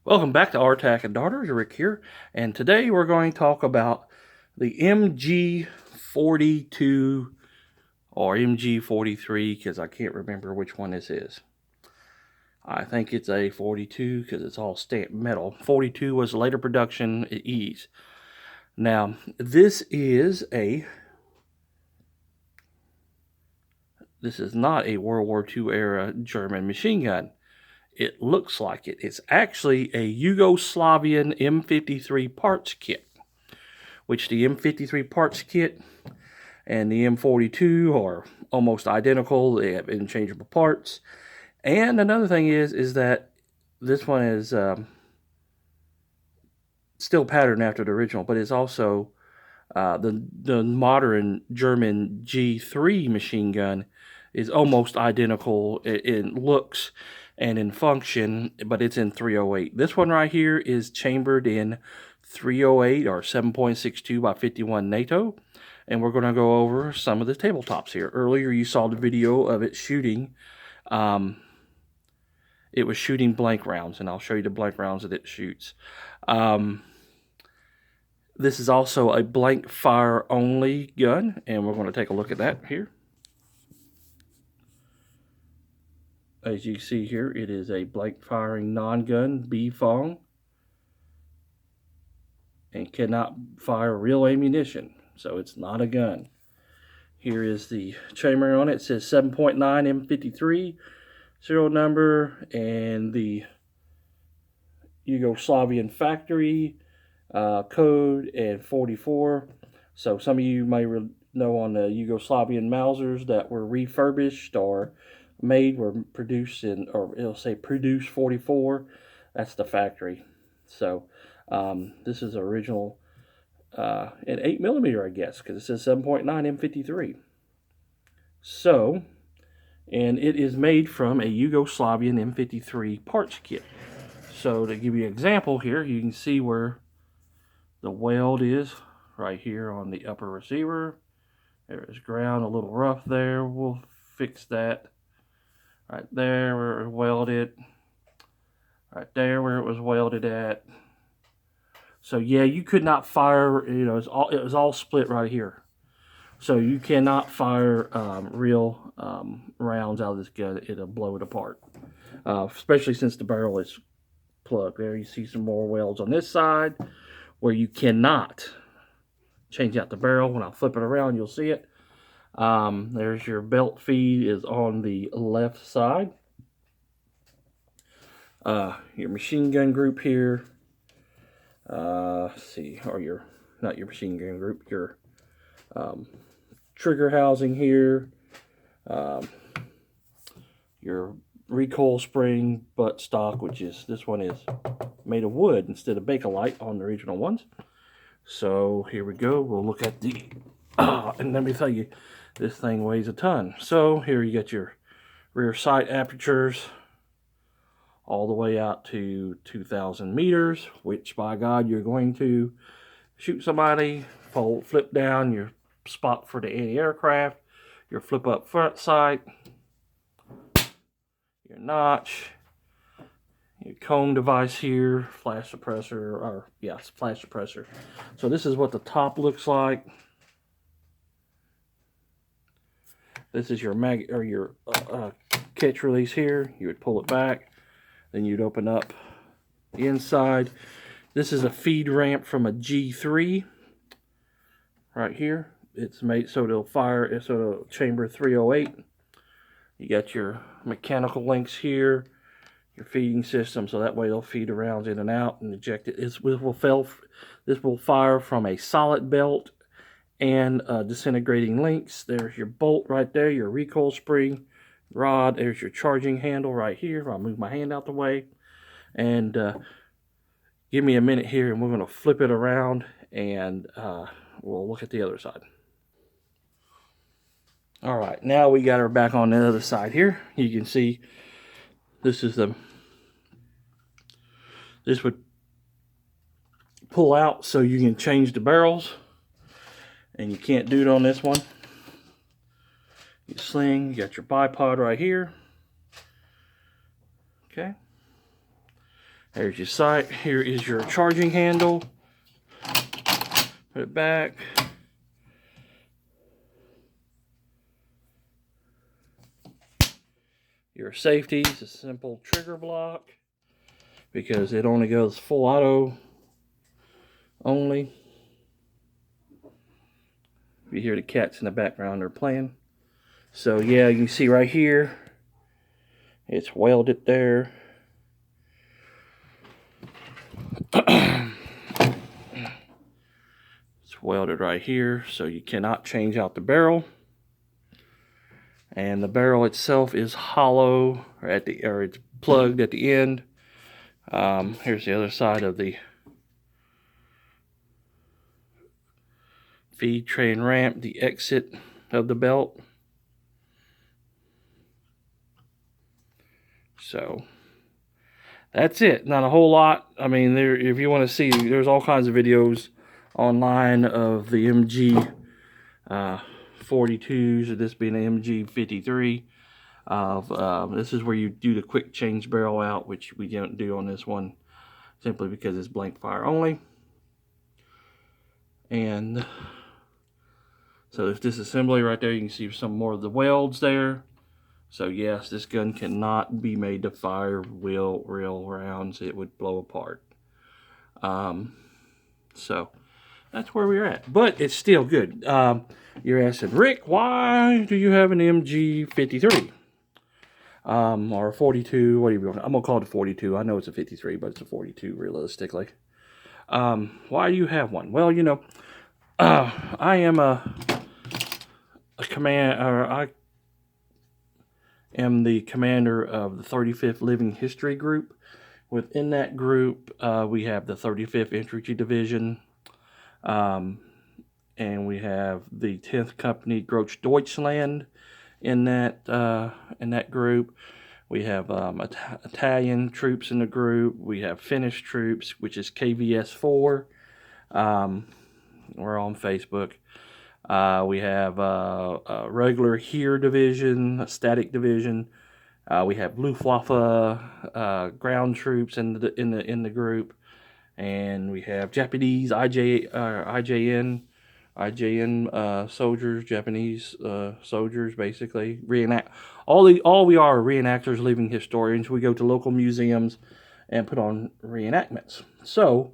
Welcome back to R-TAC and Daughters. Rick here, and today we're going to talk about the mg42 or mg43 because I can't remember which one this is. I think it's a 42 because it's all stamped metal. 42 was later production at Ease. Now, this is not a World War II era German machine gun. It looks like it. It's actually a Yugoslavian M-53 parts kit, which the M-53 parts kit and the M-42 are almost identical. They have interchangeable parts. And another thing is that this one is still patterned after the original, but it's also the modern German G3 machine gun is almost identical in looks and in function, but it's in 308. This one right here is chambered in 308 or 7.62 by 51 NATO, and we're going to go over some of the tabletops here. Earlier you saw the video of it shooting. It was shooting blank rounds, and I'll show you the blank rounds that it shoots. This is also a blank fire only gun, and we're going to take a look at that here. As you see here, it is a blank firing non-gun B-Fong and cannot fire real ammunition, so it's not a gun. Here is the chamber on it. It says 7.9 M-53 serial number and the Yugoslavian factory code and 44. So some of you may know on the Yugoslavian Mausers that were refurbished or made were produced in, or it'll say produce 44. That's the factory. So this is original in 8mm, I guess, because it says 7.9 M-53. So, and it is made from a Yugoslavian M-53 parts kit. So to give you an example here, you can see where the weld is right here on the upper receiver. There is ground a little rough there. We'll fix that. Right there where it was welded. Right there where it was welded at. So yeah, you could not fire, it was all split right here. So you cannot fire real rounds out of this gun. It'll blow it apart. Especially since the barrel is plugged. There you see some more welds on this side where you cannot change out the barrel. When I flip it around, you'll see it. There's your belt feed is on the left side. Your machine gun group here. Let's see, or not your machine gun group, your trigger housing here. Your recoil spring buttstock, which is, this one is made of wood instead of Bakelite on the original ones. So here we go. We'll look at the, and let me tell you, this thing weighs a ton. So here you get your rear sight apertures all the way out to 2,000 meters, which by God, you're going to shoot somebody, flip down your spot for the anti-aircraft, your flip up front sight, your notch, your cone device here, flash suppressor, or yes, flash suppressor. So this is what the top looks like. This is your catch release here. You would pull it back, then you'd open up the inside. This is a feed ramp from a G3 right here. It's made so it'll fire, so it'll chamber 308. You got your mechanical links here, your feeding system, so that way they'll feed the rounds in and out and eject it. This will fire from a solid belt and disintegrating links. There's your bolt right there, your recoil spring rod. There's your charging handle right here. I'll move my hand out the way, and give me a minute here, and we're going to flip it around, and we'll look at the other side. All right, now we got her back on the other side here. You can see this would pull out so you can change the barrels, and you can't do it on this one. You sling, you got your bipod right here. Okay. There's your sight. Here is your charging handle. Put it back. Your safety is a simple trigger block because it only goes full auto only. You hear the cats in the background, they're playing. So yeah, you can see right here, it's welded there. It's welded right here, so you cannot change out the barrel. And the barrel itself is hollow, or it's plugged at the end. Here's the other side of the feed train ramp, the exit of the belt. So that's it. Not a whole lot. I mean, if you want to see, there's all kinds of videos online of the mg42s, this being an mg53. This is where you do the quick change barrel out, which we don't do on this one simply because it's blank fire only. And so if this assembly right there, you can see some more of the welds there. So yes, this gun cannot be made to fire real rounds. It would blow apart. So that's where we're at. But it's still good. You're asking, Rick, why do you have an mg53? Or a 42, what do you want? I'm going to call it a 42. I know it's a 53, but it's a 42 realistically. Why do you have one? Well, you know, I am I am the commander of the 35th Living History Group. Within that group, we have the 35th Infantry Division, and we have the 10th Company Groß Deutschland in that group. We have Italian troops in the group. We have Finnish troops, which is KVS4. We're on Facebook. We have a regular Heer division, a static division. We have Luftwaffe ground troops in the group, and we have Japanese IJN soldiers, Japanese soldiers, basically all we are reenactors, living historians. We go to local museums and put on reenactments. So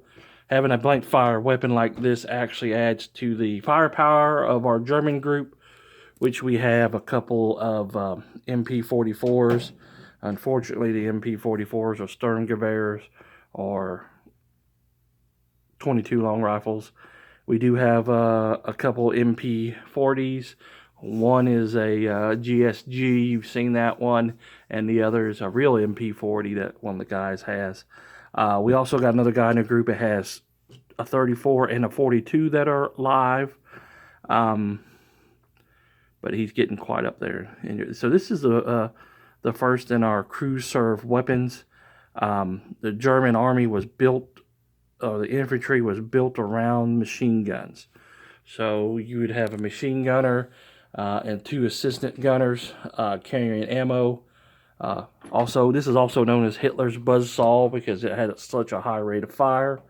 having a blank fire weapon like this actually adds to the firepower of our German group, which we have a couple of MP44s. Unfortunately, the MP44s are Sturmgewehrs or 22 long rifles. We do have a couple MP40s. One is a GSG, you've seen that one, and the other is a real MP40 that one of the guys has. We also got another guy in the group that has a 34 and a 42 that are live, but he's getting quite up there. So this is the first in our crew serve weapons. The German army was built, the infantry was built around machine guns. So you would have a machine gunner and two assistant gunners carrying ammo. Also, this is also known as Hitler's buzzsaw because it had such a high rate of fire.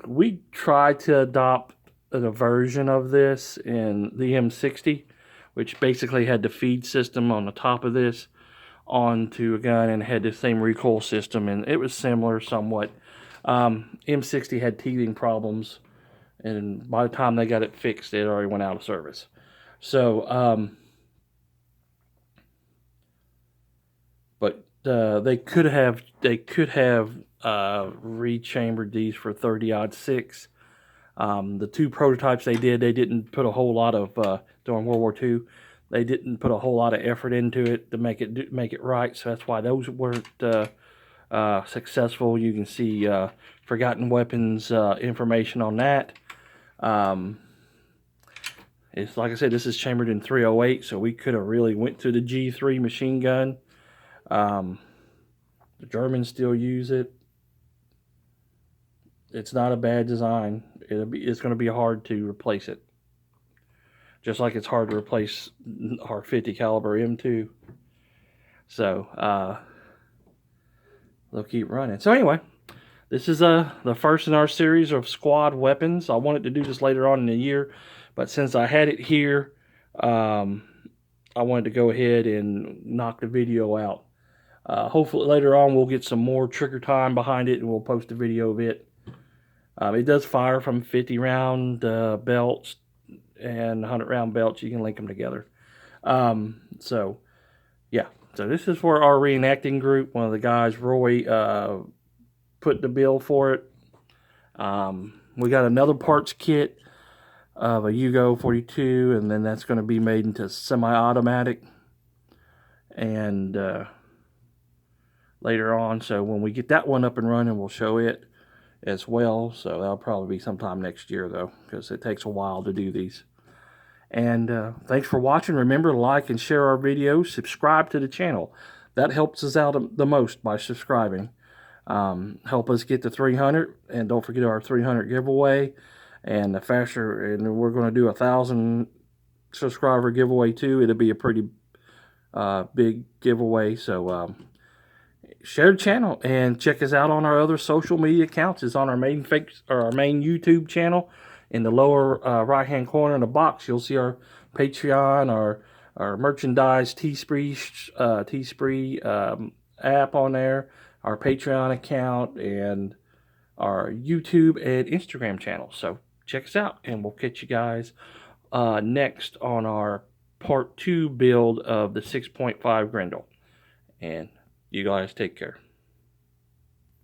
We tried to adopt a version of this in the M60, which basically had the feed system on the top of this onto a gun and had the same recoil system, and it was similar somewhat. M60 had teething problems, and by the time they got it fixed, it already went out of service. So, but they could have rechambered these for 30-06. The two prototypes they didn't put a whole lot of during World War II. They didn't put a whole lot of effort into it to make it right. So that's why those weren't successful. You can see Forgotten Weapons information on that. It's like I said, this is chambered in 308, so we could have really went to the G3 machine gun. The Germans still use it. It's not a bad design. It's going to be hard to replace it. Just like it's hard to replace our 50 caliber M2. So they'll keep running. So anyway, this is the first in our series of squad weapons. I wanted to do this later on in the year, but since I had it here, I wanted to go ahead and knock the video out. Hopefully later on we'll get some more trigger time behind it, and we'll post a video of it. It does fire from 50 round belts and 100 round belts. You can link them together. So yeah, so this is for our reenacting group. One of the guys, Roy, put the bill for it. We got another parts kit of a Yugo-42, and then that's going to be made into semi-automatic and later on. So when we get that one up and running, we'll show it as well. So that'll probably be sometime next year though, because it takes a while to do these. And thanks for watching. Remember to like and share our videos. Subscribe to the channel. That helps us out the most by subscribing. Help us get to 300, and don't forget our 300 giveaway. And the faster, and we're going to do 1,000 subscriber giveaway too. It'll be a pretty big giveaway. So share the channel and check us out on our other social media accounts. It's on our main YouTube channel. In the lower right-hand corner in the box, you'll see our Patreon, our merchandise, Teespring app on there, our Patreon account, and our YouTube and Instagram channel. So check us out, and we'll catch you guys next on our part 2 build of the 6.5 Grendel. And you guys take care.